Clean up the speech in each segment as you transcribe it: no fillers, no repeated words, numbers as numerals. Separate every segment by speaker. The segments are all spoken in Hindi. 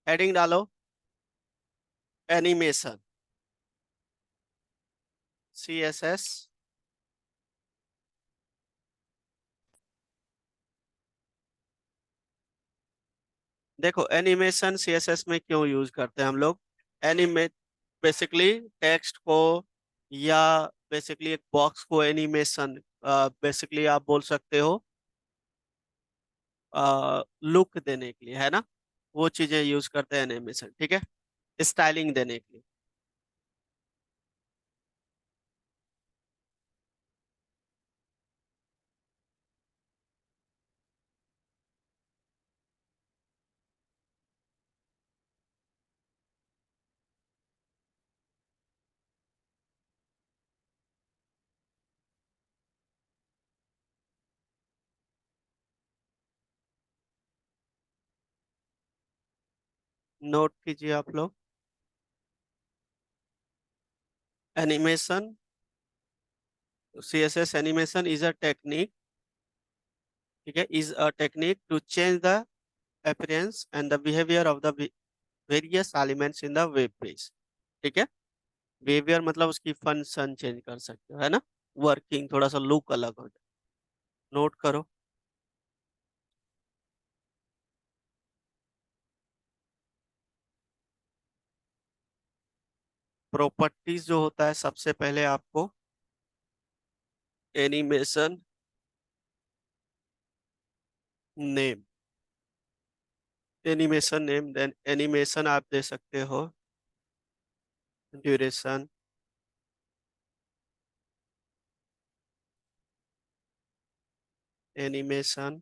Speaker 1: हेडिंग डालो, एनिमेशन, CSS। देखो एनिमेशन CSS में क्यों यूज करते हैं हम लोग। एनिमेट बेसिकली टेक्स्ट को या बेसिकली एक बॉक्स को एनिमेशन, बेसिकली आप बोल सकते हो लुक देने के लिए, है ना। वो चीजें यूज करते हैं एनिमेशन, ठीक है, स्टाइलिंग देने के लिए। नोट कीजिए आप लोग, animation, CSS animation is a technique, ठीक है, is a technique to change the appearance and the behavior of the various elements in the web page, ठीक है। बिहेवियर मतलब उसकी फंक्शन चेंज कर सकते हो, है ना। वर्किंग थोड़ा सा लुक अलग हो जाए, नोट करो। प्रॉपर्टीज जो होता है सबसे पहले आपको animation name, animation name, then animation आप दे सकते हो duration, animation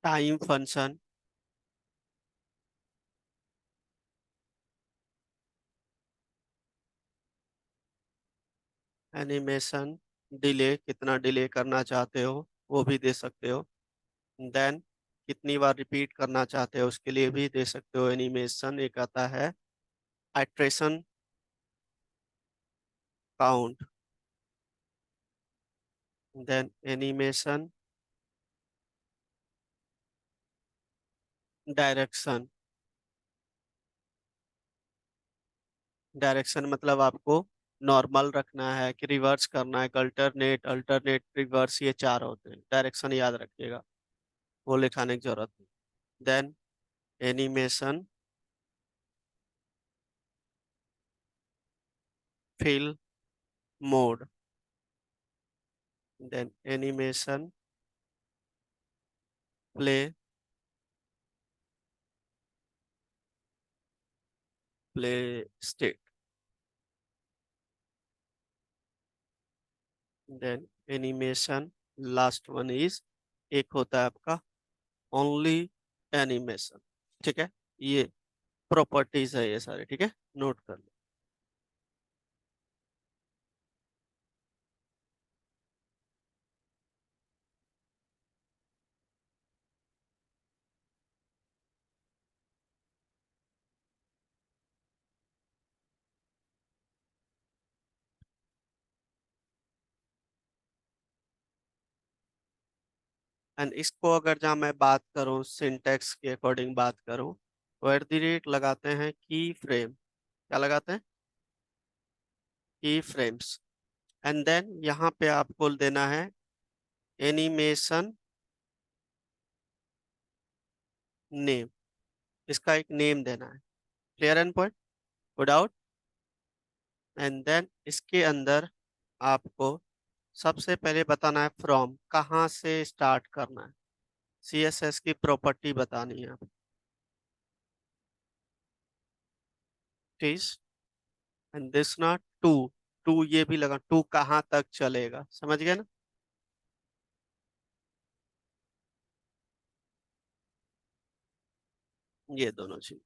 Speaker 1: time function, animation delay, कितना डिले करना चाहते हो वो भी दे सकते हो। देन कितनी बार रिपीट करना चाहते हो उसके लिए भी दे सकते हो एनिमेशन। एक आता है iteration count, then animation direction, direction मतलब आपको नॉर्मल रखना है कि रिवर्स करना है, अल्टरनेट, अल्टरनेट रिवर्स, ये चार होते हैं डायरेक्शन, याद रखिएगा, वो लिखाने की जरूरत नहीं। Then animation fill mode, then animation play, play state, then animation last one is, एक होता है आपका ओनली एनिमेशन, ठीक है। ये प्रॉपर्टीज है ये सारे, ठीक है, नोट कर लो। एंड इसको अगर जहाँ मैं बात करूँ सिंटेक्स के अकॉर्डिंग बात करूँ, तो एट द रेट लगाते हैं की फ्रेम, क्या लगाते हैं, की फ्रेम्स। एंड देन यहाँ पे आपको देना है एनिमेशन नेम, इसका एक नेम देना है, clear and point, good out. And then इसके अंदर आपको सबसे पहले बताना है फ्रॉम, कहाँ से स्टार्ट करना है, CSS की प्रॉपर्टी बतानी है आप, please. And this not to, to ये भी लगा, टू कहाँ तक चलेगा, समझ गए ना। ये दोनों चीज।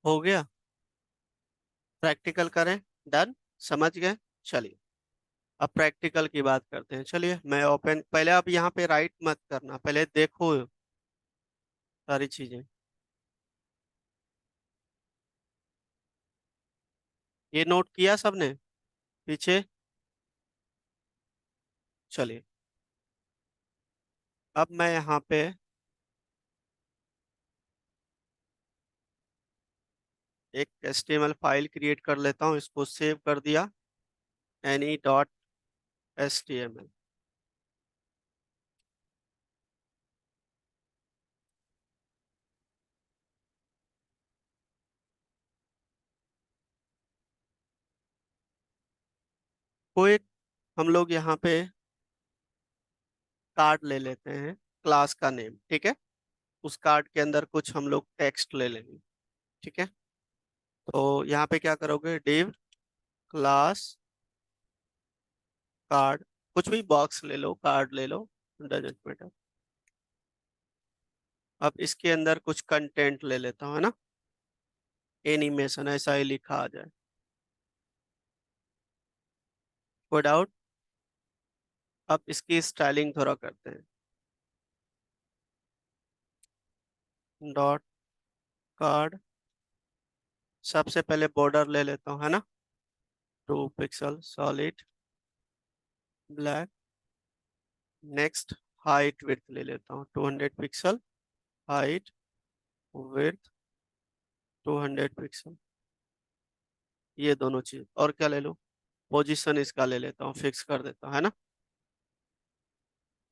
Speaker 1: हो गया, प्रैक्टिकल करें। डन, समझ गए। चलिए अब प्रैक्टिकल की बात करते हैं। चलिए मैं ओपन, पहले आप यहाँ पे राइट मत करना, पहले देखो सारी चीजें। ये नोट किया सबने पीछे? चलिए अब मैं यहाँ पे एक HTML फाइल क्रिएट कर लेता हूँ, इसको सेव कर दिया, any.html। कोई हम लोग यहाँ पे कार्ड ले लेते हैं, क्लास का नेम, ठीक है। उस कार्ड के अंदर कुछ हम लोग टेक्स्ट ले लेंगे, ठीक है। तो यहाँ पे क्या करोगे, div क्लास कार्ड, कुछ भी बॉक्स ले लो, कार्ड ले लो, डजेंट मैटर। अब इसके अंदर कुछ कंटेंट ले लेता हूँ, है ना, एनिमेशन ऐसा ही लिखा आ जाए। कोई डाउट? अब इसकी स्टाइलिंग थोड़ा करते हैं। डॉट कार्ड, सबसे पहले बॉर्डर ले लेता हूँ, है ना, 2 pixel solid black. Next height width ले लेता हूँ 200 पिक्सल, हाइट विड्थ 200 पिक्सल, ये दोनों चीज। और क्या ले लूँ, पोजीशन इसका ले लेता हूँ, फिक्स कर देता हूँ, है ना।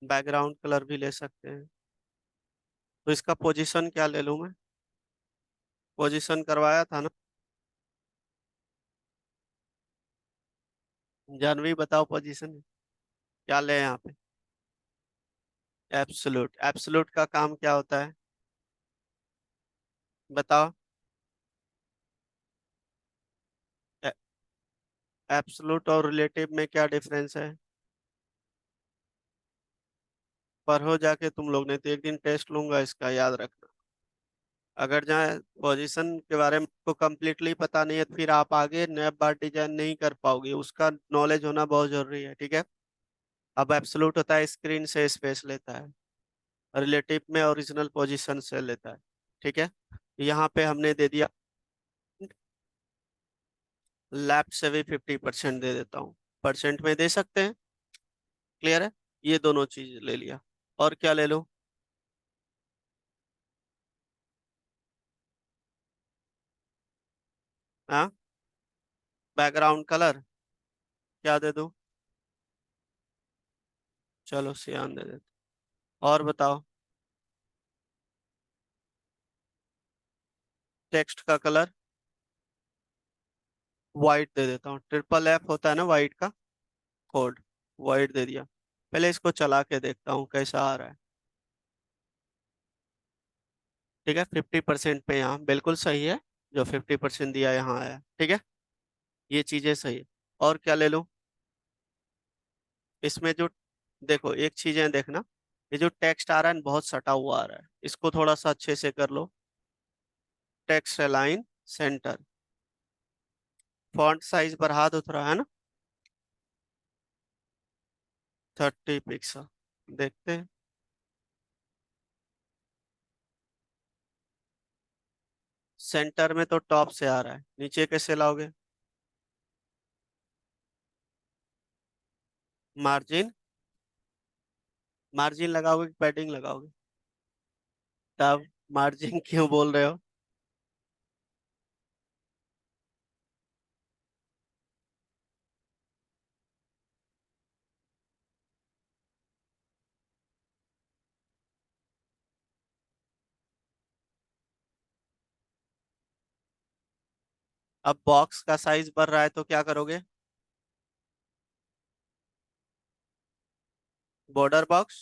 Speaker 1: बैकग्राउंड कलर भी ले सकते हैं, तो इसका पोजीशन क्या ले लूँ मैं, पोजीशन करवाया था ना, जानवी बताओ पोजीशन क्या ले यहाँ पे। एब्सोल्यूट, एब्सोल्यूट का काम क्या होता है बताओ। एब्सोल्यूट और रिलेटिव में क्या डिफरेंस है? पढ़ो जाके तुम लोग, नहीं तो एक दिन टेस्ट लूंगा इसका, याद रखना। अगर जहाँ पोजीशन के बारे में को कम्प्लीटली पता नहीं है तो फिर आप आगे नया बार डिजाइन नहीं कर पाओगे, उसका नॉलेज होना बहुत जरूरी है, ठीक है। अब एब्सोल्यूट होता है स्क्रीन से स्पेस लेता है, रिलेटिव में ओरिजिनल पोजीशन से लेता है, ठीक है। यहाँ पे हमने दे दिया, लेफ्ट से भी 50% दे देता हूँ, परसेंट में दे सकते हैं। क्लियर है, ये दोनों चीज ले लिया। और क्या ले लो, हाँ, बैकग्राउंड कलर क्या दे दूँ, चलो सियान दे देते। और बताओ, टेक्स्ट का कलर वाइट दे देता हूँ, FFF होता है ना वाइट का कोड, वाइट दे दिया। पहले इसको चला के देखता हूँ कैसा आ रहा है, ठीक है। 50% पे यहाँ बिल्कुल सही है, जो 50% दिया यहाँ आया, ठीक है। ये चीजें सही है। और क्या ले लूँ इसमें जो, देखो एक चीजें देखना, ये जो टेक्स्ट आ रहा है ना, बहुत सटा हुआ आ रहा है, इसको थोड़ा सा अच्छे से कर लो। Text align center, font size बढ़ा दो थोड़ा, है ना, 30 पिक्सल, देखते हैं। सेंटर में तो टॉप से आ रहा है, नीचे कैसे लाओगे, मार्जिन, मार्जिन लगाओगे कि पैडिंग लगाओगे? तब मार्जिन क्यों बोल रहे हो? अब बॉक्स का साइज बढ़ रहा है तो क्या करोगे, बॉर्डर बॉक्स,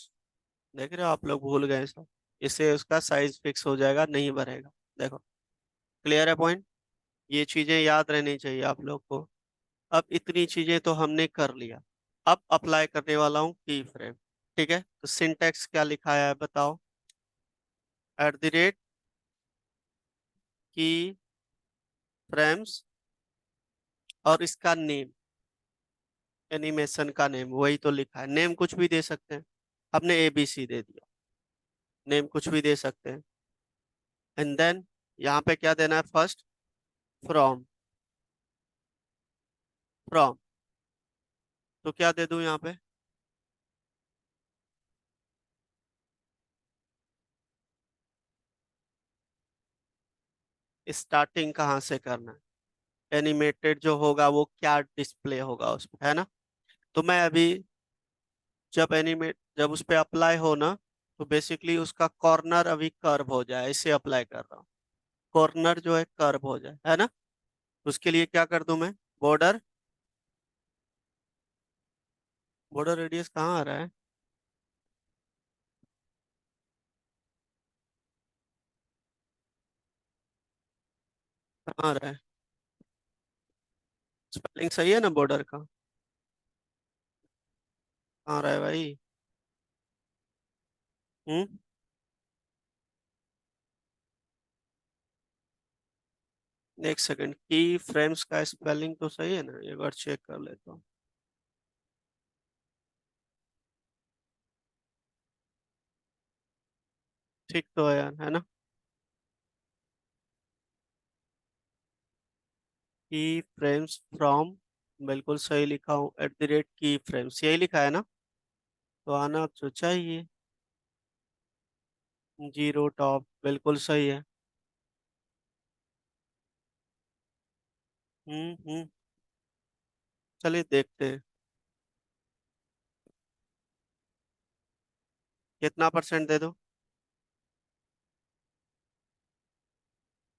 Speaker 1: देख रहे हो आप लोग भूल गए सब, इससे उसका साइज फिक्स हो जाएगा, नहीं बढ़ेगा। देखो, क्लियर है पॉइंट, ये चीजें याद रहनी चाहिए आप लोग को। अब इतनी चीजें तो हमने कर लिया, अब अप्लाई करने वाला हूँ की फ्रेम, ठीक है। तो सिंटेक्स क्या लिखा है बताओ, @ की फ्रेम्स और इसका नेम, एनिमेशन का नेम वही तो लिखा है, नेम कुछ भी दे सकते हैं। आपने ABC दे दिया, नेम कुछ भी दे सकते हैं। एंड देन यहाँ पे क्या देना है, फर्स्ट फ्रॉम, फ्रॉम, तो क्या दे दूं यहाँ पे, स्टार्टिंग कहाँ से करना है, एनिमेटेड जो होगा वो क्या डिस्प्ले होगा उसमें, है ना। तो मैं अभी जब उस पे अप्लाई हो ना, तो बेसिकली उसका कॉर्नर अभी कर्व हो जाए, इसे अप्लाई कर रहा हूँ, कॉर्नर जो है कर्व हो जाए, है ना। उसके लिए क्या कर दूं मैं, बॉर्डर, बॉर्डर रेडियस कहाँ आ रहा है, कहाँ आ रहा है, स्पेलिंग सही है ना बॉर्डर का, कहाँ आ रहा है भाई। हम्म, एक सेकंड, की फ्रेम्स का स्पेलिंग तो सही है ना, एक बार चेक कर लेता हूँ। ठीक तो है यार, है ना। की फ्रेम्स फ्रॉम, बिल्कुल सही लिखा हूँ, @ की फ्रेम्स यही लिखा है ना, तो आना तो चाहिए। जीरो टॉप बिल्कुल सही है। हम्म, चलिए देखते हैं कितना परसेंट दे दो।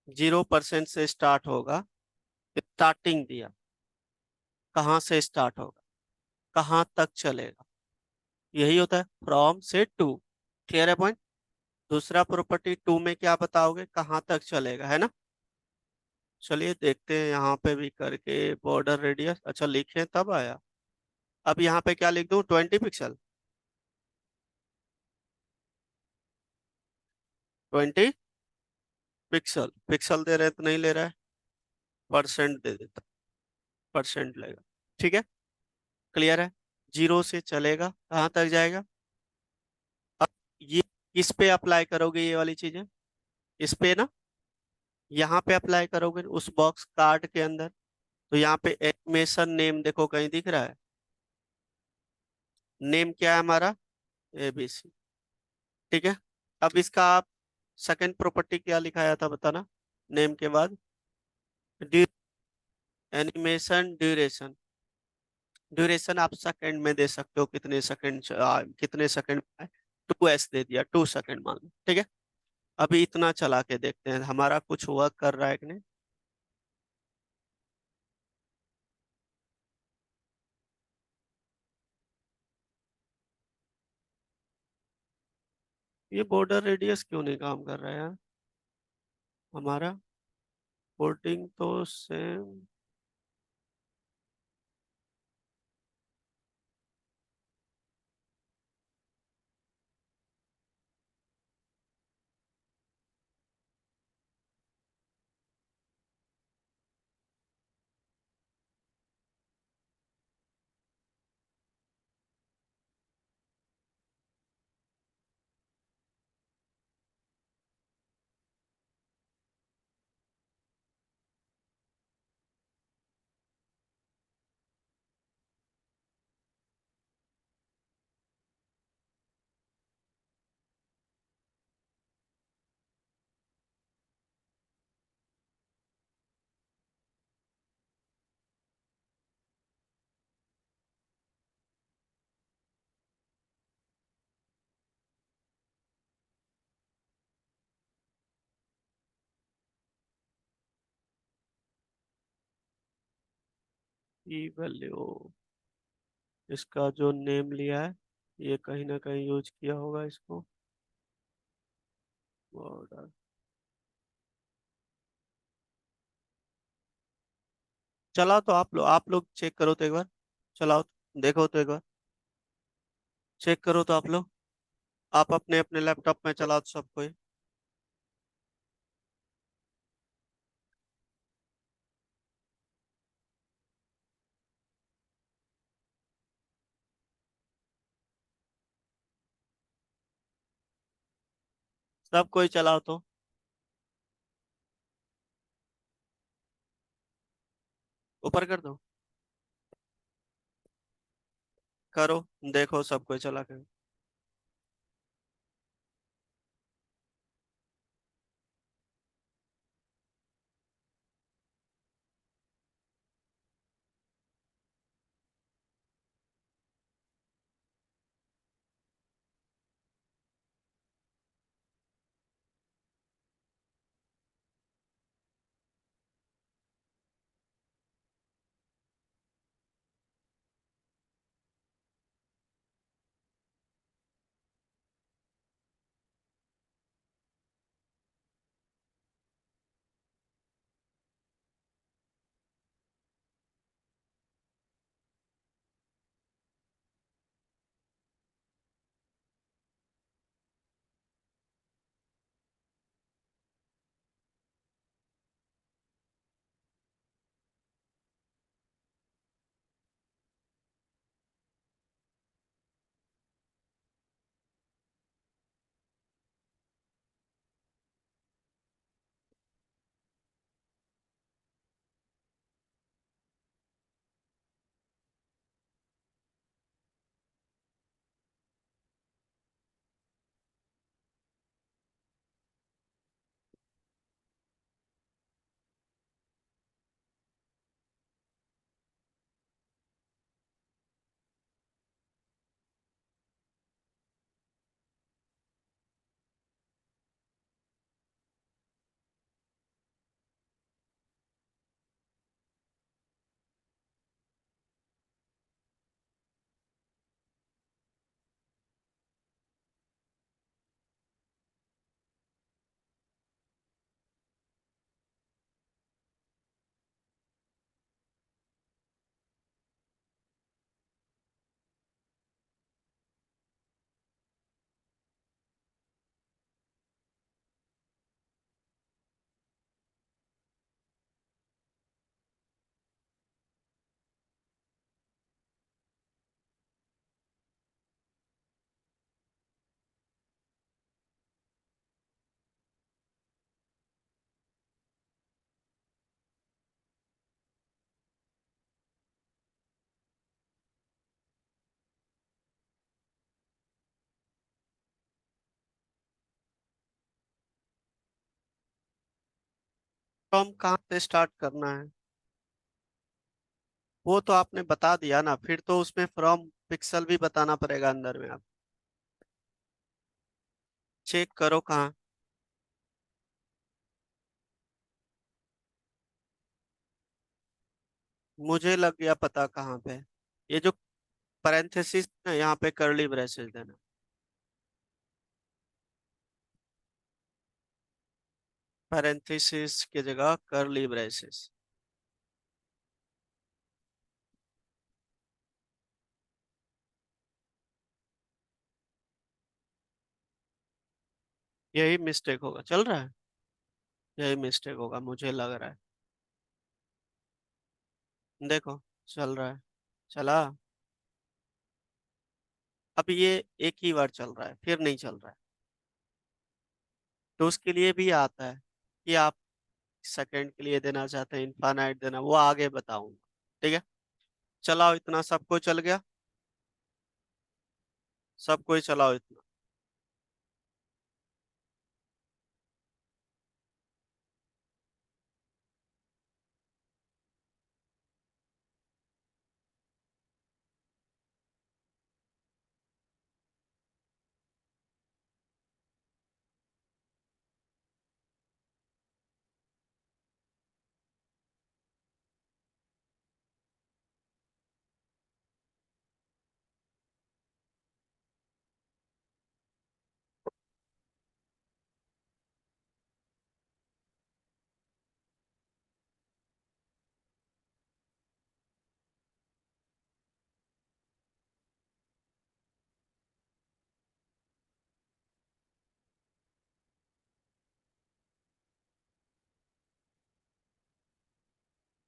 Speaker 1: 0% से स्टार्ट होगा, स्टार्टिंग दिया, कहाँ से स्टार्ट होगा, कहाँ तक चलेगा, यही होता है फ्रॉम से टू। क्लियर है पॉइंट। दूसरा प्रॉपर्टी टू में क्या बताओगे, कहाँ तक चलेगा, है ना। चलिए देखते हैं यहाँ पे भी करके, बॉर्डर रेडियस अच्छा लिखे तब आया। अब यहाँ पे क्या लिख दूँ, 20 पिक्सल, 20 पिक्सल, पिक्सल दे रहे तो नहीं ले रहा है, परसेंट दे देता, परसेंट लेगा। ठीक है, क्लियर है। जीरो से चलेगा, कहाँ तक जाएगा। अब ये किस पे अप्लाई करोगे ये वाली चीजें, इस पे ना, यहाँ पे अप्लाई करोगे उस बॉक्स कार्ड के अंदर। तो यहाँ पे एनिमेशन नेम देखो कहीं दिख रहा है, नेम क्या है हमारा, ABC। ठीक है, अब इसका आप सेकंड प्रॉपर्टी क्या लिखाया था बताना, नेम के बाद, एनिमेशन ड्यूरेशन, ड्यूरेशन आप सेकंड में दे सकते हो, कितने सेकंड, कितने सेकंड, 2S दे दिया, 2 सेकंड मान लो, ठीक है। अभी इतना चला के देखते हैं हमारा कुछ वर्क कर रहा है कि नहीं। ये बॉर्डर रेडियस क्यों नहीं काम कर रहा है यार हमारा, बोर्डिंग तो सेम, की वैल्यू, इसका जो नेम लिया है ये कहीं ना कहीं यूज किया होगा इसको, बॉर्डर, चलाओ तो आप लोग चेक करो तो एक बार, चलाओ देखो तो एक बार, चेक करो तो आप लोग, आप अपने अपने लैपटॉप में चलाओ तो सब कोई। सब कोई चलाओ तो। ऊपर कर दो। करो। देखो सब कोई चला के। फ्रॉम कहाँ से स्टार्ट करना है? वो तो आपने बता दिया ना, फिर तो उसमें फ्रॉम पिक्सल भी बताना पड़ेगा अंदर में। आप चेक करो कहाँ। मुझे लग गया पता कहाँ पे। ये जो पैरेंथेसिस ना, यहाँ पे कर्ली ब्रेसेस देना। पैरेंथेसिस की जगह कर्ली ब्रेसेस। यही मिस्टेक होगा, चल रहा है। यही मिस्टेक होगा मुझे लग रहा है। देखो, चल रहा है। चला। अब ये एक ही बार चल रहा है, फिर नहीं चल रहा है। तो उसके लिए भी आता है कि आप सेकंड के लिए देना चाहते हैं, इनफाइनाइट देना, वो आगे बताऊंगा। ठीक है। चलाओ इतना, सबको चल गया। सबको ही चलाओ इतना।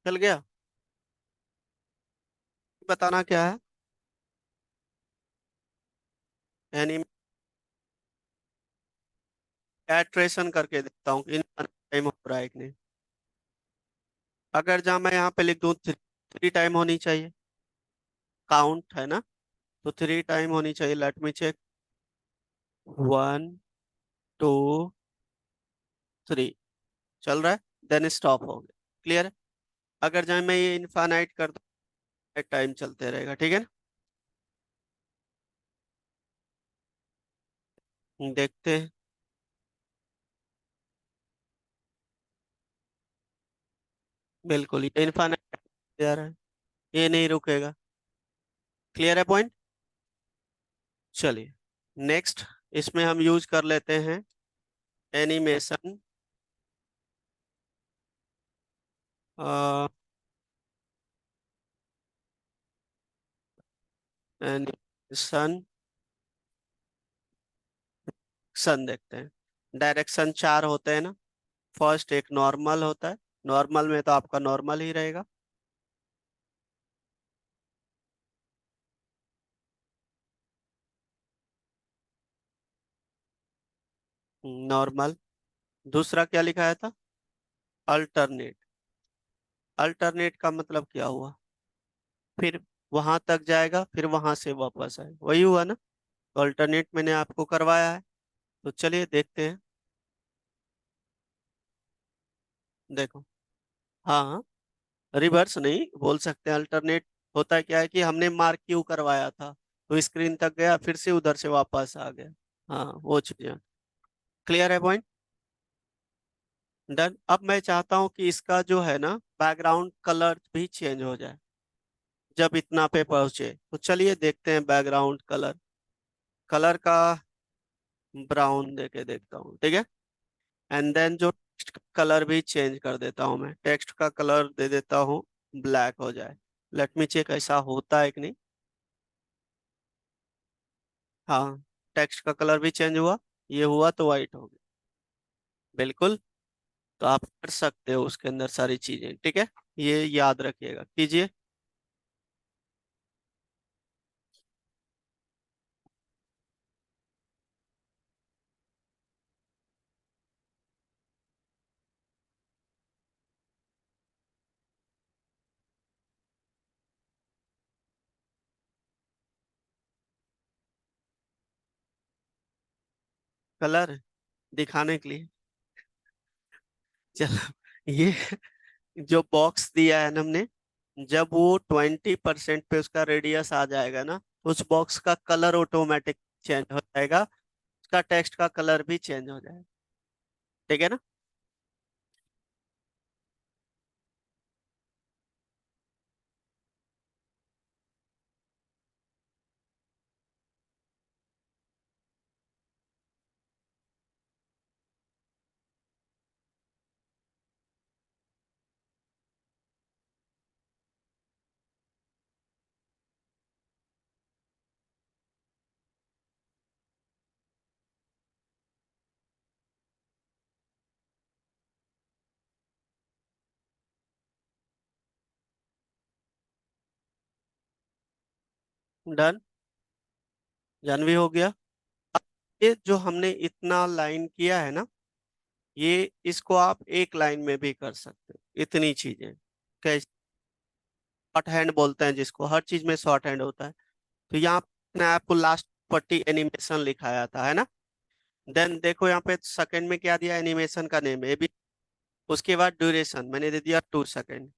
Speaker 1: चल गया। बताना क्या है? एनिम एट्रेशन करके देखता हूँ कि टाइम हो रहा है कि नहीं। अगर जहाँ मैं यहाँ पे लिख दूँ थ्री, थ्री टाइम होनी चाहिए, काउंट है ना, तो थ्री टाइम होनी चाहिए। Let me check, one, two, three, चल रहा है, देन स्टॉप हो गया। क्लियर है। अगर जहाँ मैं ये इनफाइनाइट कर दूँ, टाइम चलते रहेगा, ठीक है ना। देखते हैं। बिल्कुल, ये इनफाइनाइट क्लियर है, ये नहीं रुकेगा। क्लियर है पॉइंट। चलिए, नेक्स्ट इसमें हम यूज कर लेते हैं एनिमेशन। एनिमेशन सन देखते हैं। डायरेक्शन चार होते हैं ना। फर्स्ट एक नॉर्मल होता है, नॉर्मल में तो आपका नॉर्मल ही रहेगा। नॉर्मल। दूसरा क्या लिखाया था? अल्टरनेट। अल्टरनेट का मतलब क्या हुआ? फिर वहां तक जाएगा, फिर वहां से वापस आए, वही हुआ ना। तो अल्टरनेट मैंने आपको करवाया है। तो चलिए देखते हैं। देखो, हाँ, रिवर्स नहीं बोल सकते, अल्टरनेट होता क्या है कि हमने मार्क क्यू करवाया था, तो स्क्रीन तक गया, फिर से उधर से वापस आ गया। हाँ, वो चीजें। क्लियर है पॉइंट। डन। अब मैं चाहता हूं कि इसका जो है ना बैकग्राउंड कलर भी चेंज हो जाए जब इतना पे पहुंचे। तो चलिए देखते हैं बैकग्राउंड कलर। कलर का ब्राउन दे के देखता हूँ, ठीक है। एंड देन जो टेक्स्ट का कलर भी चेंज कर देता हूँ, मैं टेक्स्ट का कलर दे देता हूँ, ब्लैक हो जाए। लेट मी चेक ऐसा होता है कि नहीं। हाँ, टेक्स्ट का कलर भी चेंज हुआ, ये हुआ तो वाइट हो गया। बिल्कुल। तो आप कर सकते हो उसके अंदर सारी चीजें, ठीक है। ये याद रखिएगा, कीजिए। कलर दिखाने के लिए। चलो, ये जो बॉक्स दिया है ना हमने, जब वो 20% पे उसका रेडियस आ जाएगा ना, तो उस बॉक्स का कलर ऑटोमेटिक चेंज हो जाएगा, उसका टेक्स्ट का कलर भी चेंज हो जाएगा। ठीक है ना। डन। जानवी हो गया। ये जो हमने इतना लाइन किया है ना, ये इसको आप एक लाइन में भी कर सकते हो, इतनी चीजें। कैसे? शॉर्ट हैंड बोलते हैं जिसको, हर चीज में शॉर्ट हैंड होता है। तो यहाँ पे आपको लास्ट पट्टी एनिमेशन लिखाया था, है ना। देन देखो यहाँ पे सेकंड में क्या दिया, एनिमेशन का नेम है भी। उसके बाद ड्यूरेशन मैंने दे दिया 2 सेकंड।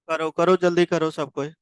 Speaker 1: करो करो जल्दी करो सब कोई।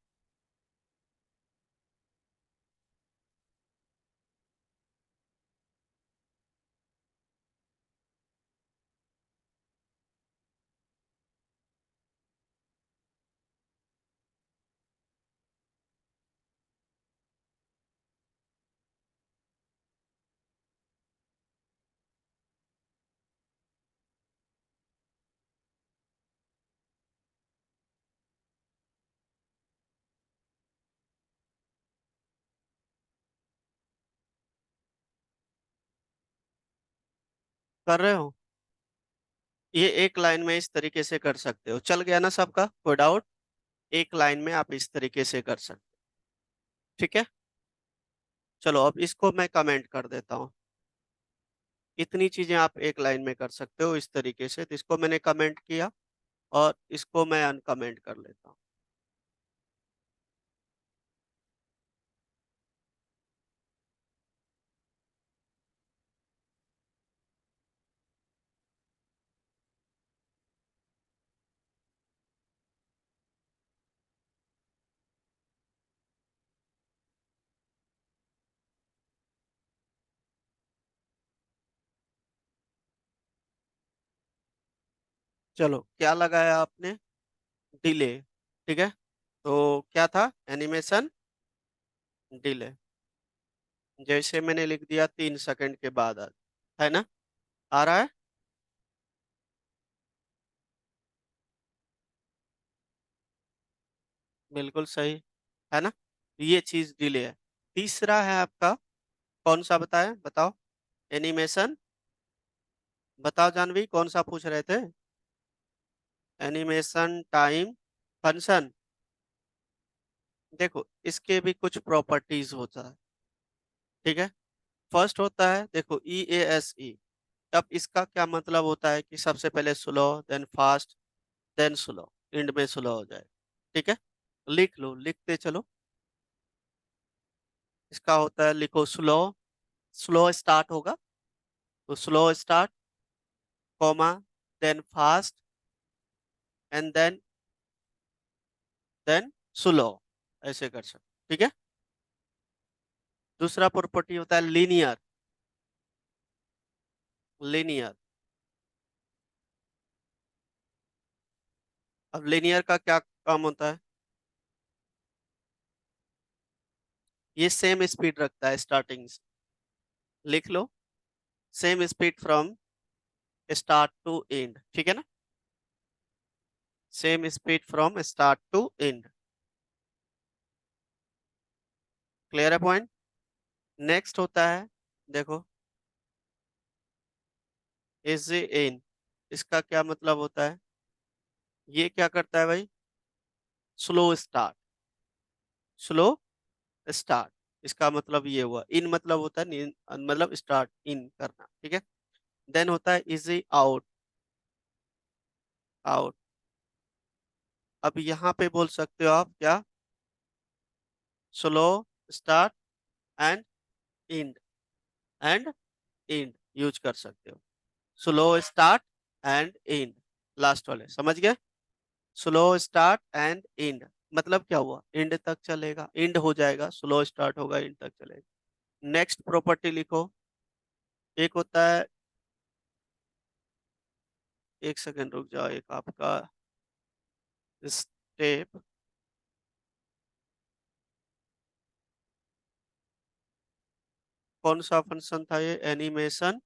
Speaker 1: कर रहे हो? ये एक लाइन में इस तरीके से कर सकते हो, चल गया ना सबका, कोई डाउट? एक लाइन में आप इस तरीके से कर सकते हो। ठीक है, चलो अब इसको मैं कमेंट कर देता हूँ। इतनी चीजें आप एक लाइन में कर सकते हो इस तरीके से, तो इसको मैंने कमेंट किया और इसको मैं अनकमेंट कर लेता हूँ। चलो, क्या लगाया आपने? डिले। ठीक है, तो क्या था? Animation delay. जैसे मैंने लिख दिया 3 सेकंड के बाद है ना? आ रहा है? बिल्कुल सही, है ना? ये चीज डिले है। तीसरा है आपका, कौन सा बताए, बताओ? एनिमेशन। बताओ जानवी, कौन सा पूछ रहे थे? Animation time function. देखो, इसके भी कुछ प्रॉपर्टीज होता है। ठीक है, फर्स्ट होता है, देखो, EASE। अब इसका क्या मतलब होता है कि सबसे पहले slow, then fast, then slow, end में स्लो हो जाए। ठीक है, लिख लो, लिखते चलो। इसका होता है, लिखो स्लो। स्लो स्टार्ट होगा, तो slow start, comma, then fast, and then slow. ऐसे कर सकते। ठीक है, दूसरा प्रॉपर्टी होता है लीनियर। लीनियर। अब लीनियर का क्या काम होता है? ये सेम स्पीड रखता है स्टार्टिंग से। लिख लो, same speed from start to end. ठीक है ना? Same speed from start to end. Clear है पॉइंट? नेक्स्ट होता है, देखो, एस जे एन। इसका क्या मतलब होता है? ये क्या करता है भाई? Slow start. स्लो स्टार्ट, इसका मतलब ये हुआ। इन मतलब होता है मतलब स्टार्ट इन करना। ठीक है, देन होता है इजी आउट। आउट। अब यहाँ पे बोल सकते हो आप क्या? Slow start and and. And and use कर सकते हो। Slow start and and, last वाले समझ गए? स्लो स्टार्ट एंड एंड मतलब क्या हुआ? एंड तक चलेगा, एंड हो जाएगा, स्लो स्टार्ट होगा, एंड तक चलेगा। नेक्स्ट प्रॉपर्टी लिखो। एक होता है, एक सेकंड रुक जाओ, एक आपका स्टेप। कौन सा फंक्शन था ये? Animation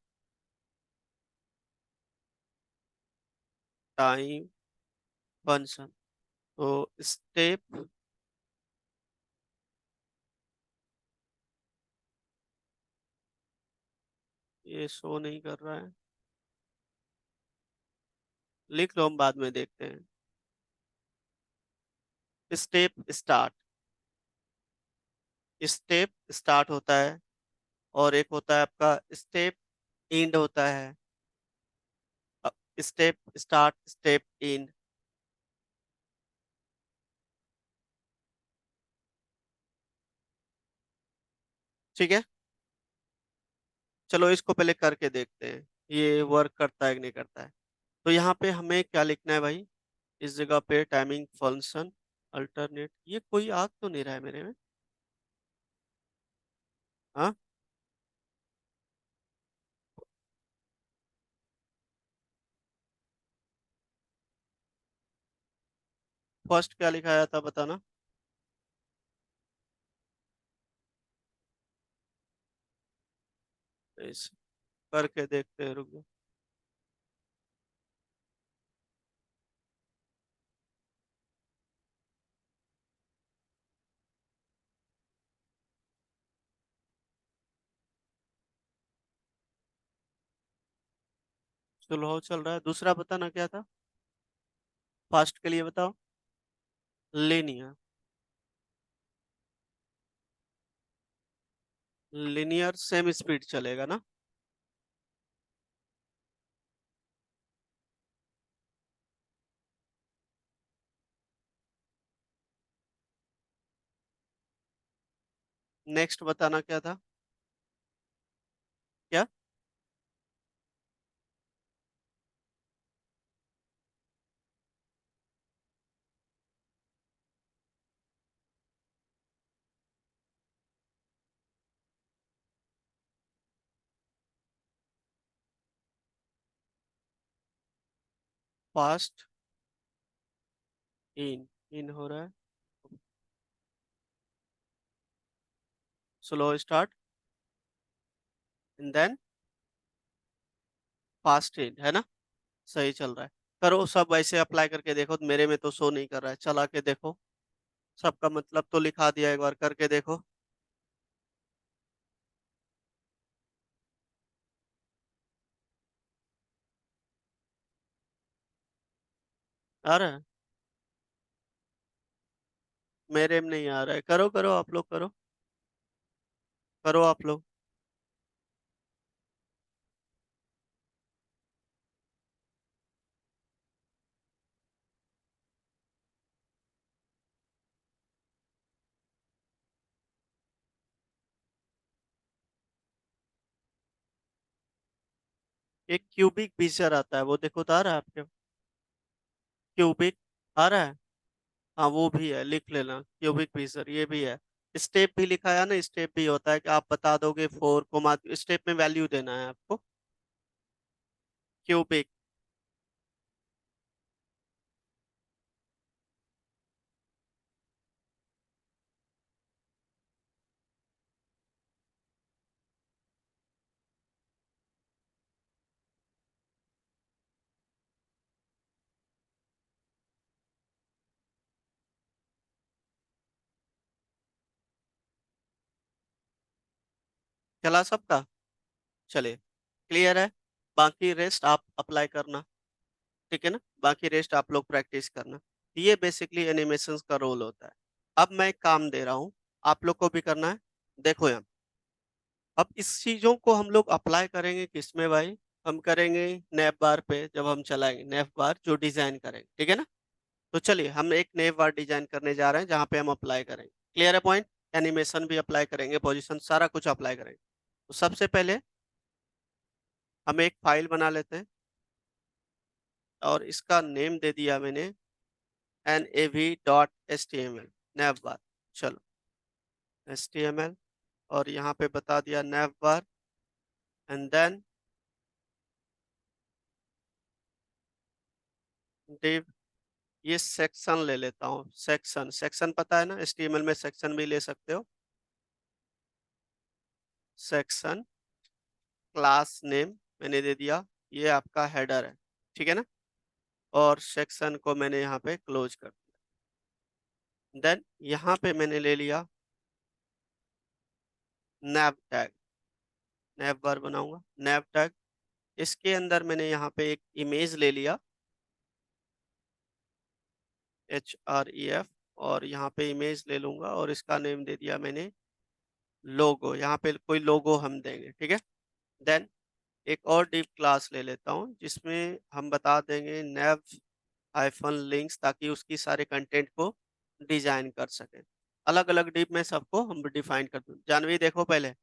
Speaker 1: time function. तो स्टेप, ये शो नहीं कर रहा है, लिख लो, हम बाद में देखते हैं। Step start. स्टेप स्टार्ट होता है, और एक होता है आपका स्टेप एंड होता है। Step start, step and. ठीक है, चलो इसको पहले करके देखते हैं, ये वर्क करता है कि नहीं करता है। तो यहाँ पे हमें क्या लिखना है भाई? इस जगह पे टाइमिंग फंक्शन अल्टरनेट, ये कोई आ तो नहीं रहा है मेरे में। हाँ, फर्स्ट क्या लिखाया था बताना। इस करके देखते हैं, रुक जाओ। स्लो चल रहा है। दूसरा बताना क्या था, फास्ट के लिए बताओ। लीनियर। लीनियर सेम स्पीड चलेगा ना। नेक्स्ट बताना क्या था। क्या। फास्ट इन, इन हो रहा है। Slow start and then fast in, है ना। सही चल रहा है। करो सब ऐसे अप्लाई करके देखो, मेरे में तो शो नहीं कर रहा है, चला के देखो। सबका मतलब तो लिखा दिया, एक बार करके देखो। आ रहा है। मेरे में नहीं आ रहा है, करो करो आप लोग करो। करो आप लोग। एक क्यूबिक फीचर आता है, वो देखो तो आ रहा है आपके। क्यूबिक आ रहा है। हाँ वो भी है, लिख लेना क्यूबिक फीचर, ये भी है। स्टेप भी लिखा है ना, स्टेप भी होता है कि आप बता दोगे 4 स्टेप में वैल्यू देना है आपको। क्यूबिक। चला सबका। चलिए, क्लियर है। बाकी रेस्ट आप अप्लाई करना। ठीक है ना, बाकी रेस्ट आप लोग प्रैक्टिस करना। ये बेसिकली एनिमेशन का रोल होता है। अब मैं एक काम दे रहा हूँ, आप लोग को भी करना है। देखो यहाँ, अब इस चीजों को हम लोग अप्लाई करेंगे किसमें भाई। हम करेंगे नैप बार पे, जब हम चलाएंगे नैप बार जो डिजाइन करेंगे, ठीक है ना। तो चलिए हम एक नैप बार डिजाइन करने जा रहे हैं जहाँ पे हम अप्लाई करेंगे, क्लियर है पॉइंट। एनिमेशन भी अप्लाई करेंगे, पोजीशन सारा कुछ अप्लाई करेंगे। तो सबसे पहले हम एक फाइल बना लेते हैं, और इसका नेम दे दिया मैंने nav.html, नैव बार। चलो, html, और यहाँ पे बता दिया नैव बार, एंड देन div। ये सेक्शन ले लेता हूँ, सेक्शन, सेक्शन पता है ना, HTML में सेक्शन भी ले सकते हो। सेक्शन क्लास नेम मैंने दे दिया, ये आपका हेडर है, ठीक है ना। और सेक्शन को मैंने यहाँ पे क्लोज कर दिया। देन यहाँ पे मैंने ले लिया नैव टैग, नैव बार बनाऊंगा, नैव टैग। इसके अंदर मैंने यहाँ पे एक इमेज ले लिया, href, और यहाँ पे इमेज ले लूंगा, और इसका नेम दे दिया मैंने लोगो। यहाँ पे कोई लोगो हम देंगे, ठीक है। देन एक और डिव क्लास ले लेता हूँ, जिसमें हम बता देंगे नेव हाइफन लिंक्स, ताकि उसकी सारे कंटेंट को डिजाइन कर सके। अलग अलग डिव में सबको हम डिफाइन कर दूँ। जानवी देखो पहले,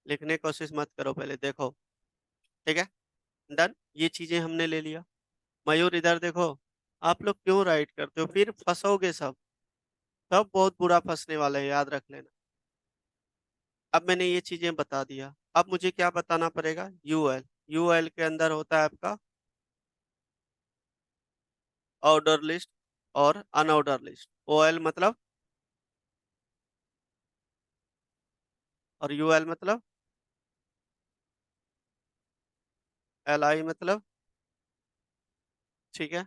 Speaker 1: लिखने की कोशिश मत करो, पहले देखो, ठीक है। डन, ये चीजें हमने ले लिया। मयूर इधर देखो, आप लोग क्यों राइट करते हो? फिर फंसोगे सब। सब बहुत बुरा फंसने वाला है, याद रख लेना। अब मैंने ये चीजें बता दिया, अब मुझे क्या बताना पड़ेगा? यूएल। यूएल के अंदर होता है आपका ऑर्डर लिस्ट और अनऑर्डर लिस्ट। ओएल मतलब, और यूएल मतलब, एलआई मतलब। ठीक है।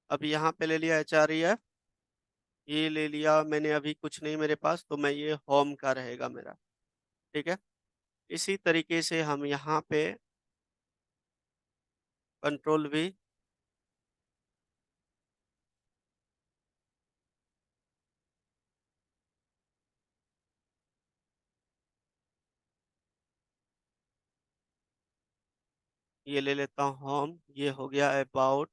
Speaker 1: अब यहाँ पे ले लिया एचआरईएफ, ये ले लिया मैंने, अभी कुछ नहीं मेरे पास, तो मैं ये होम का रहेगा मेरा। ठीक है। इसी तरीके से हम यहाँ पे कंट्रोल भी, ये ले लेता हूँ होम, ये हो गया अबाउट,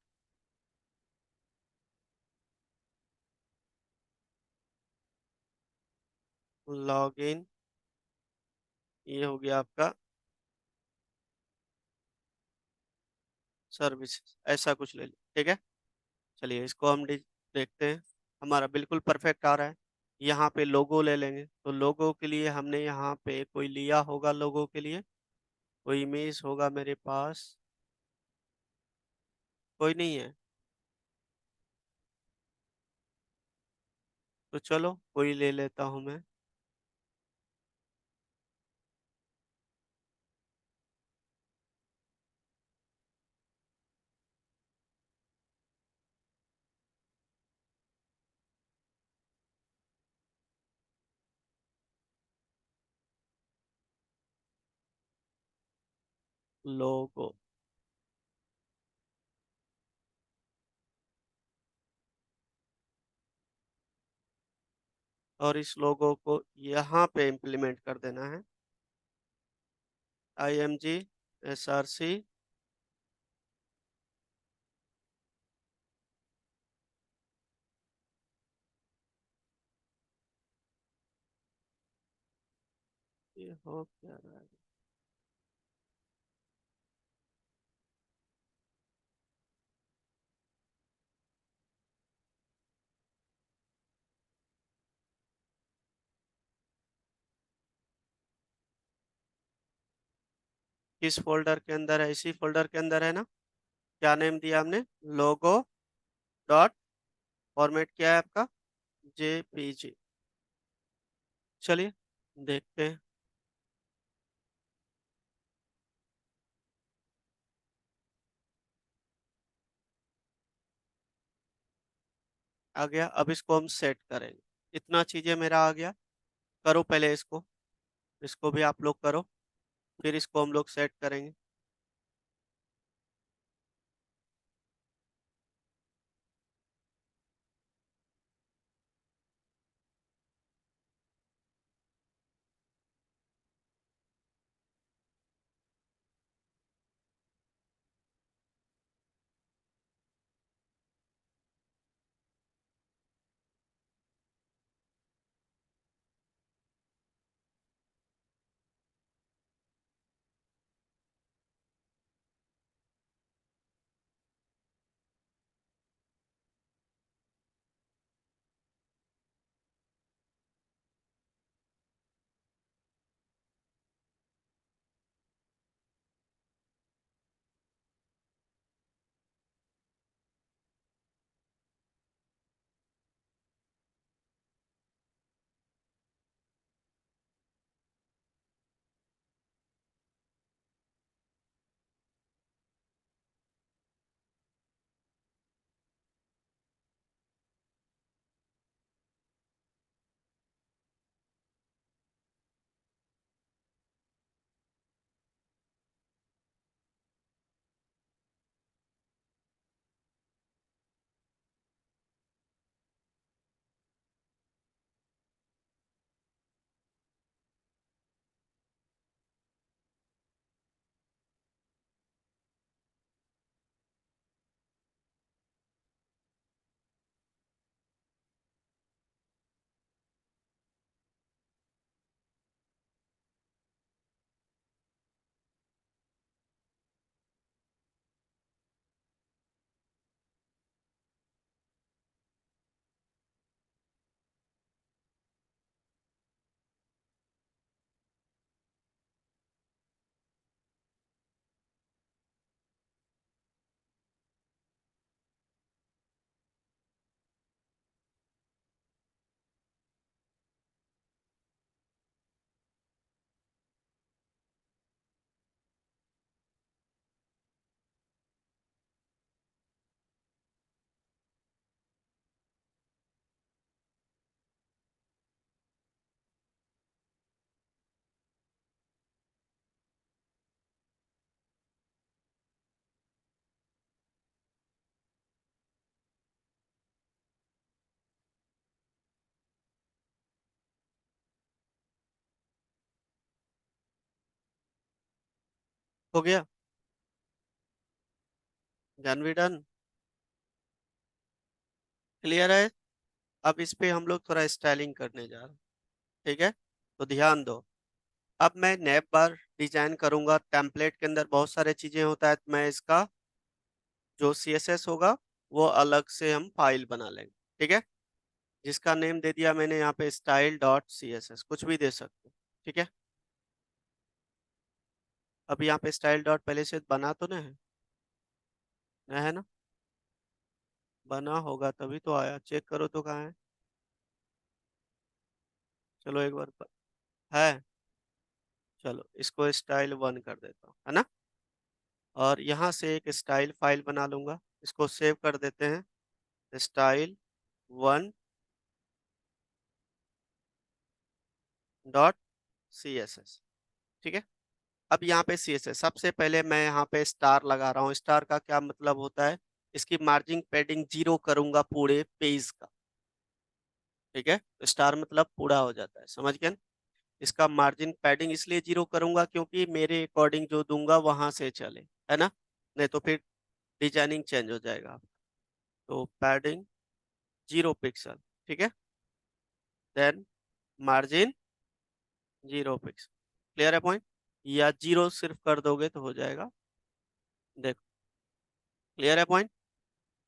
Speaker 1: लॉग इन, ये हो गया आपका सर्विस। ऐसा कुछ ले लिया। ठीक है। चलिए इसको हम देखते हैं। हमारा बिल्कुल परफेक्ट आ रहा है। यहाँ पे लोगो ले लेंगे, तो लोगो के लिए हमने यहाँ पे कोई लिया होगा, लोगो के लिए कोई इमेज होगा मेरे पास? कोई नहीं है, तो चलो कोई ले लेता हूँ मैं। लोगो, और इस लोगो को यहाँ पे इम्प्लीमेंट कर देना है। IMG SRC, ये हो क्या रहा है? किस फोल्डर के अंदर है? इसी फोल्डर के अंदर है ना? क्या नेम दिया हमने? लोगो डॉट, फॉर्मेट क्या है आपका? JPG। चलिए देखते हैं। आ गया। अब इसको हम सेट करेंगे। इतना चीजें मेरा आ गया। करो पहले इसको, इसको भी आप लोग करो, फिर इसको हम लोग सेट करेंगे। हो गया? Done be done. क्लियर है? अब इस पे हम लोग थोड़ा स्टाइलिंग करने जा रहे हैं। ठीक है, तो ध्यान दो। अब मैं नैव बार डिजाइन करूंगा, टेम्पलेट के अंदर बहुत सारे चीजें होता है, तो मैं इसका जो CSS होगा वो अलग से हम फाइल बना लेंगे। ठीक है, जिसका नेम दे दिया मैंने यहाँ पे style.css, कुछ भी दे सकते हो। ठीक है, अब यहाँ पे स्टाइल डॉट पहले से बना तो नहीं है? नहीं है ना? बना होगा तभी तो आया, चेक करो तो कहाँ है। चलो एक बार है। चलो इसको स्टाइल 1 कर देता हूँ, है ना? और यहाँ से एक स्टाइल फाइल बना लूंगा, इसको सेव कर देते हैं, style1.css। ठीक है, अब यहाँ पे CSS सबसे पहले मैं यहाँ पे स्टार लगा रहा हूँ। स्टार का क्या मतलब होता है? इसकी मार्जिन पैडिंग 0 करूंगा पूरे पेज का। ठीक है, स्टार मतलब पूरा हो जाता है, समझ गए ना? इसका मार्जिन पैडिंग इसलिए 0 करूंगा क्योंकि मेरे अकॉर्डिंग जो दूंगा वहां से चले, है ना? नहीं तो फिर डिजाइनिंग चेंज हो जाएगा। तो पैडिंग 0 पिक्सल। ठीक है, देन मार्जिन 0 पिक्सल। क्लियर है पॉइंट? या 0 सिर्फ कर दोगे तो हो जाएगा। देखो, क्लियर है पॉइंट?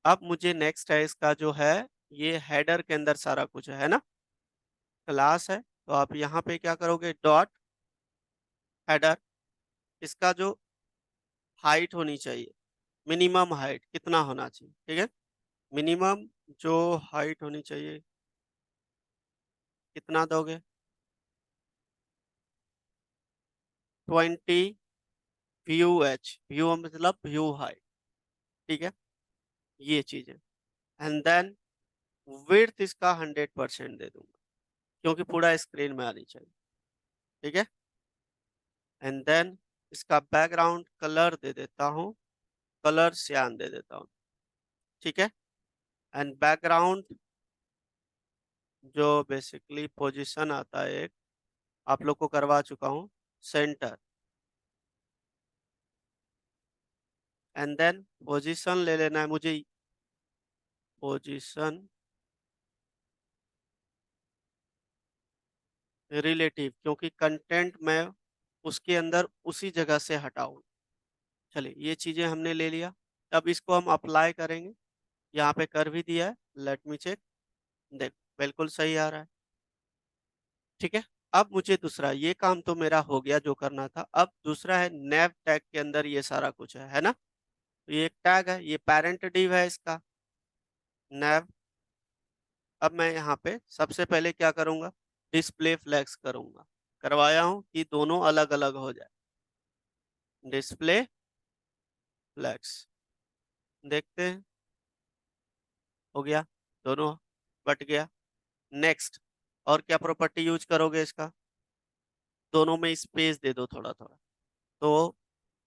Speaker 1: अब मुझे नेक्स्ट है इसका जो है, ये हेडर के अंदर सारा कुछ है ना? क्लास है, तो आप यहाँ पे क्या करोगे, डॉट हेडर। इसका जो हाइट होनी चाहिए, मिनिमम हाइट कितना होना चाहिए? ठीक है, मिनिमम जो हाइट होनी चाहिए कितना दोगे? 20 VUH, व्यू मतलब व्यू हाइट। ठीक है, ये चीज है। एंड देन विड्थ इसका 100% दे दूंगा, क्योंकि पूरा स्क्रीन में आनी चाहिए। ठीक है, एंड देन इसका बैकग्राउंड कलर दे देता हूँ, कलर सियान दे देता हूँ। ठीक है, एंड बैकग्राउंड जो बेसिकली पोजीशन आता है एक, आप लोग को करवा चुका हूँ, सेंटर। एंड देन पोजीशन ले लेना है मुझे, पोजीशन रिलेटिव, क्योंकि कंटेंट मैं उसके अंदर उसी जगह से हटाऊं। चलिए ये चीजें हमने ले लिया, अब इसको हम अप्लाई करेंगे। यहाँ पे कर भी दिया है, लेट मी चेक। देख, बिल्कुल सही आ रहा है। ठीक है, अब मुझे दूसरा, ये काम तो मेरा हो गया जो करना था। अब दूसरा है नैव टैग के अंदर ये सारा कुछ है ना? तो ये एक टैग है, ये पेरेंट डिव है इसका, नैव। अब मैं यहाँ पे सबसे पहले क्या करूंगा, डिस्प्ले फ्लैग्स करूंगा। करवाया हूँ कि दोनों अलग अलग हो जाए। डिस्प्ले फ्लैग्स, देखते हैं, हो गया, दोनों बट गया। नेक्स्ट, और क्या प्रॉपर्टी यूज करोगे इसका? दोनों में स्पेस दे दो थोड़ा थोड़ा। तो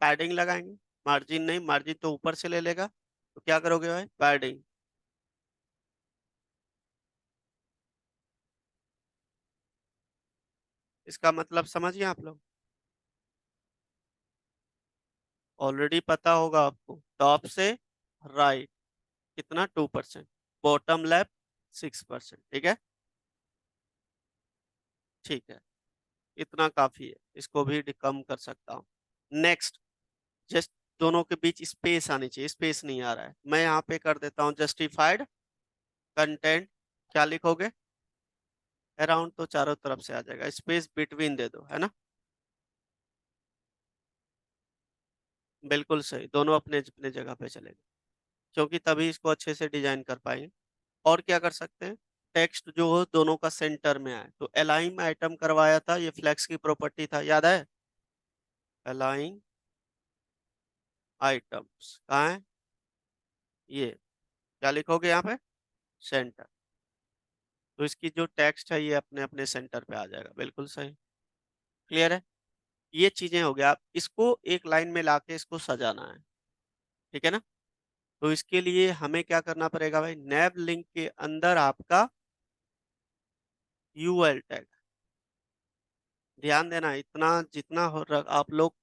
Speaker 1: पैडिंग लगाएंगे, मार्जिन नहीं, मार्जिन तो ऊपर से ले लेगा, तो क्या करोगे भाई, पैडिंग। इसका मतलब समझिए आप लोग, ऑलरेडी पता होगा आपको, टॉप से राइट कितना, 2%, बॉटम लेफ्ट 6%। ठीक है, ठीक है, इतना काफी है, इसको भी कम कर सकता हूँ। नेक्स्ट, जस्ट दोनों के बीच स्पेस आनी चाहिए, स्पेस नहीं आ रहा है, मैं यहाँ पे कर देता हूँ जस्टिफाइड कंटेंट। क्या लिखोगे, अराउंड, तो चारों तरफ से आ जाएगा, स्पेस बिटवीन दे दो, है ना? बिल्कुल सही, दोनों अपने अपने जगह पे चलेंगे, क्योंकि तभी इसको अच्छे से डिजाइन कर पाएंगे। और क्या कर सकते हैं, टेक्स्ट जो हो दोनों का सेंटर में आए, तो अलाइन आइटम करवाया था, ये फ्लेक्स की प्रॉपर्टी था, याद है? अलाइन आइटम्स कहाँ है, ये क्या लिखोगे यहाँ पे, सेंटर। तो इसकी जो टेक्स्ट है ये अपने अपने सेंटर पे आ जाएगा, बिल्कुल सही। क्लियर है? ये चीजें हो गया, आप इसको एक लाइन में लाके इसको सजाना है। ठीक है ना? तो इसके लिए हमें क्या करना पड़ेगा भाई, नैब लिंक के अंदर आपका यूएल टैग, ध्यान देना, इतना जितना आप लोग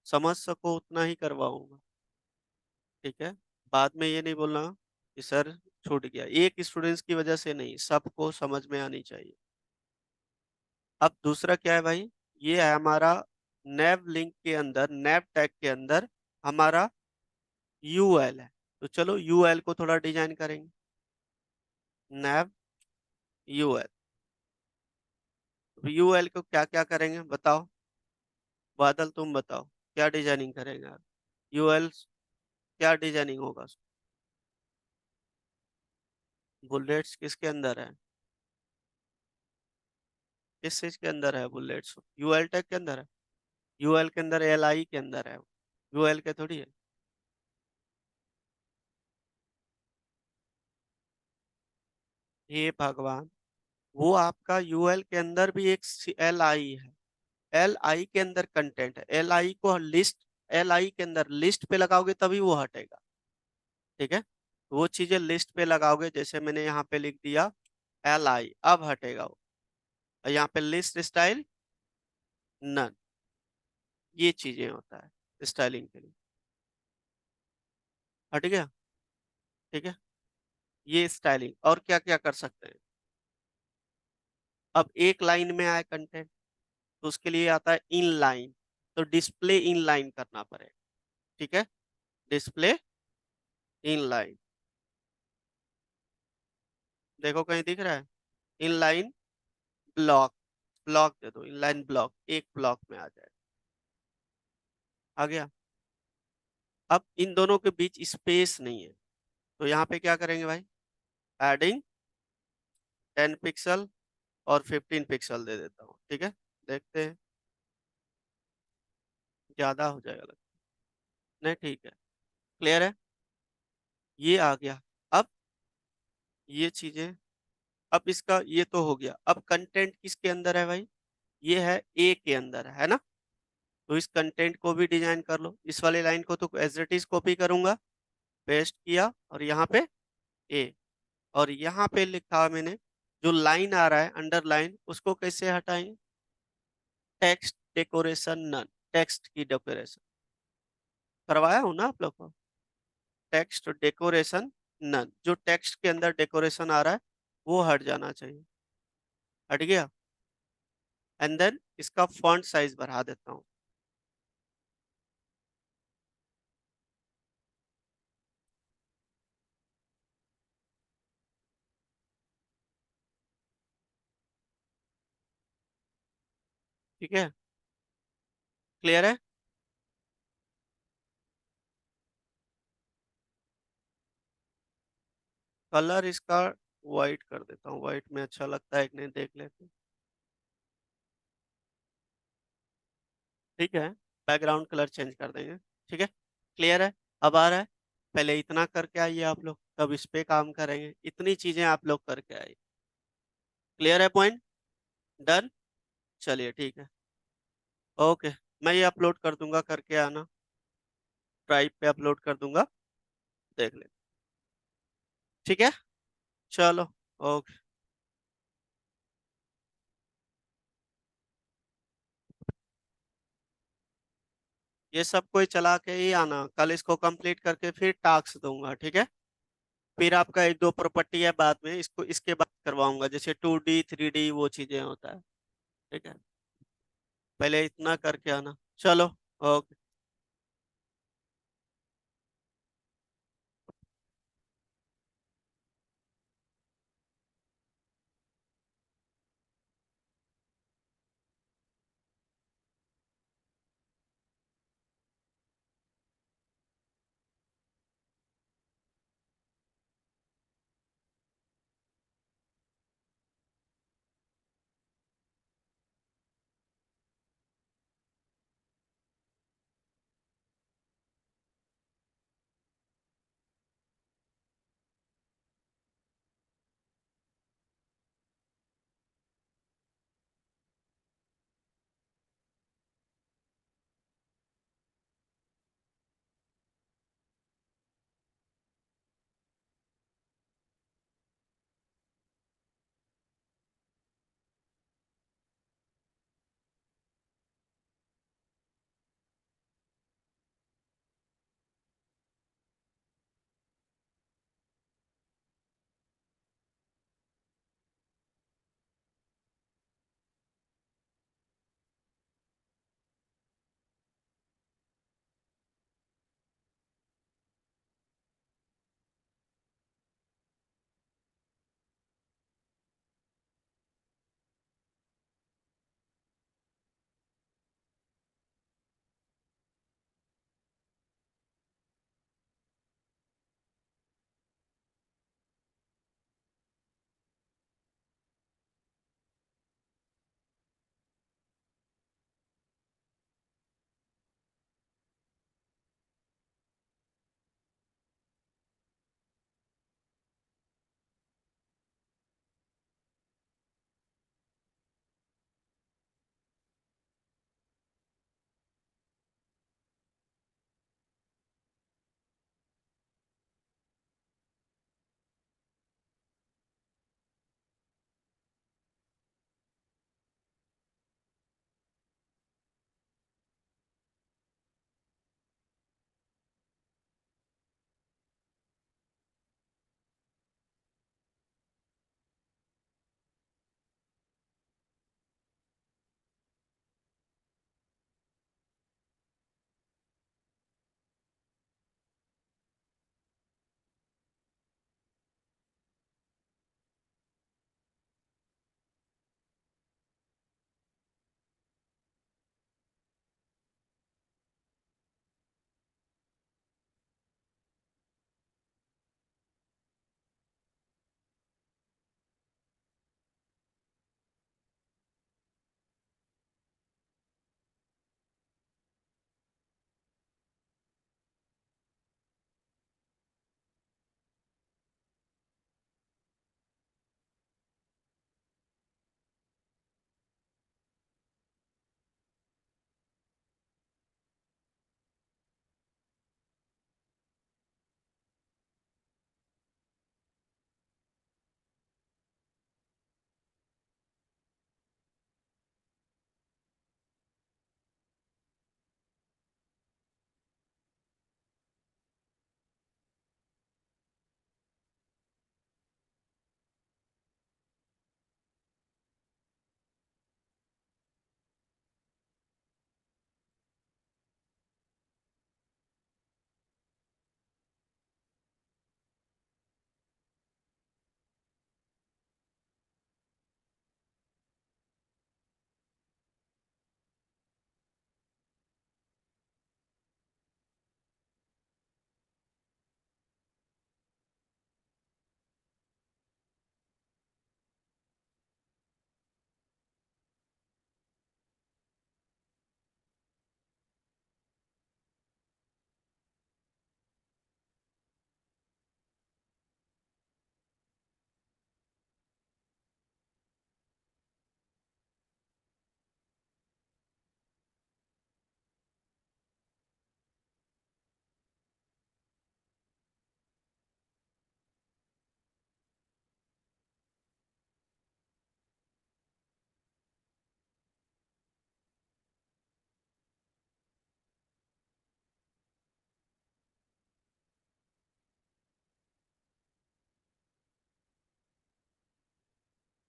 Speaker 1: समझ सको उतना ही करवाऊंगा। ठीक है, बाद में ये नहीं बोलना कि सर छूट गया। एक स्टूडेंट्स की वजह से नहीं, सबको समझ में आनी चाहिए। अब दूसरा क्या है भाई, ये है हमारा नैव लिंक के अंदर, नैव टैग के अंदर हमारा यूएल है। तो चलो यूएल को थोड़ा डिजाइन करेंगे। नैव यूएल, यूएल को क्या क्या करेंगे बताओ, बादल तुम बताओ क्या डिजाइनिंग करेंगे आप। यूएल क्या डिजाइनिंग होगा? बुलेट्स किसके अंदर है? किस चीज के अंदर है बुलेट्स? यूएल टैग के अंदर है। यूएल के अंदर एल आई के अंदर है, यूएल के थोड़ी है। हे भगवान, वो आपका यूएल के अंदर भी एक एल आई है। एल आई के अंदर कंटेंट है, एल आई को लिस्ट, एल आई के अंदर लिस्ट पे लगाओगे तभी वो हटेगा। ठीक है, वो चीजें लिस्ट पे लगाओगे, जैसे मैंने यहाँ पे लिख दिया एल आई, अब हटेगा वो। और यहाँ पे लिस्ट स्टाइल नन, ये चीजें होता है स्टाइलिंग के लिए। हट गया? ठीक है, ये स्टाइलिंग। और क्या क्या कर सकते हैं? अब एक लाइन में आए कंटेंट, तो उसके लिए आता है इन लाइन, तो डिस्प्ले इन लाइन करना पड़ेगा। ठीक है, डिस्प्ले इन लाइन, देखो कहीं दिख रहा है? इन लाइन ब्लॉक, ब्लॉक दे दो, इन लाइन ब्लॉक, एक ब्लॉक में आ जाए। आ गया? अब इन दोनों के बीच स्पेस नहीं है, तो यहाँ पे क्या करेंगे भाई, एडिंग 10 पिक्सल और 15 पिक्सल दे देता हूँ। ठीक है, देखते हैं, ज्यादा हो जाएगा लगता है। नहीं ठीक है, क्लियर है, ये आ गया। अब ये चीजें, अब इसका ये तो हो गया। अब कंटेंट किसके अंदर है भाई? ये है ए के अंदर है ना? तो इस कंटेंट को भी डिजाइन कर लो। इस वाले लाइन को तो एज इट इज कॉपी करूंगा, पेस्ट किया, और यहाँ पे ए, और यहाँ पे लिखा मैंने जो लाइन आ रहा है अंडरलाइन, उसको कैसे हटाएंगे? टेक्स्ट डेकोरेशन नन, टेक्स्ट की डेकोरेशन करवाया हूं ना आप लोग को। टेक्स्ट डेकोरेशन नन, जो टेक्स्ट के अंदर डेकोरेशन आ रहा है वो हट जाना चाहिए। हट गया? एंड देन इसका फॉन्ट साइज बढ़ा देता हूँ। ठीक है, क्लियर है? कलर इसका वाइट कर देता हूँ, वाइट में अच्छा लगता है कि नहीं देख लेते हैं। ठीक है, बैकग्राउंड कलर चेंज कर देंगे। ठीक है, क्लियर है? अब आ रहा है, पहले इतना करके आइए आप लोग, तब इस पे काम करेंगे। इतनी चीजें आप लोग करके आइए। क्लियर है पॉइंट? डन? चलिए ठीक है, ओके। मैं ये अपलोड कर दूंगा, करके आना, ड्राइव पे अपलोड कर दूंगा, देख ले। ठीक है, चलो, ओके। ये सब कोई चला के ही आना, कल इसको कंप्लीट करके फिर टास्क दूंगा। ठीक है, फिर आपका एक दो प्रॉपर्टी है बाद में, इसको इसके बाद करवाऊंगा, जैसे 2D 3D वो चीजें होता है। ठीक है, पहले इतना करके आना, चलो, ओके।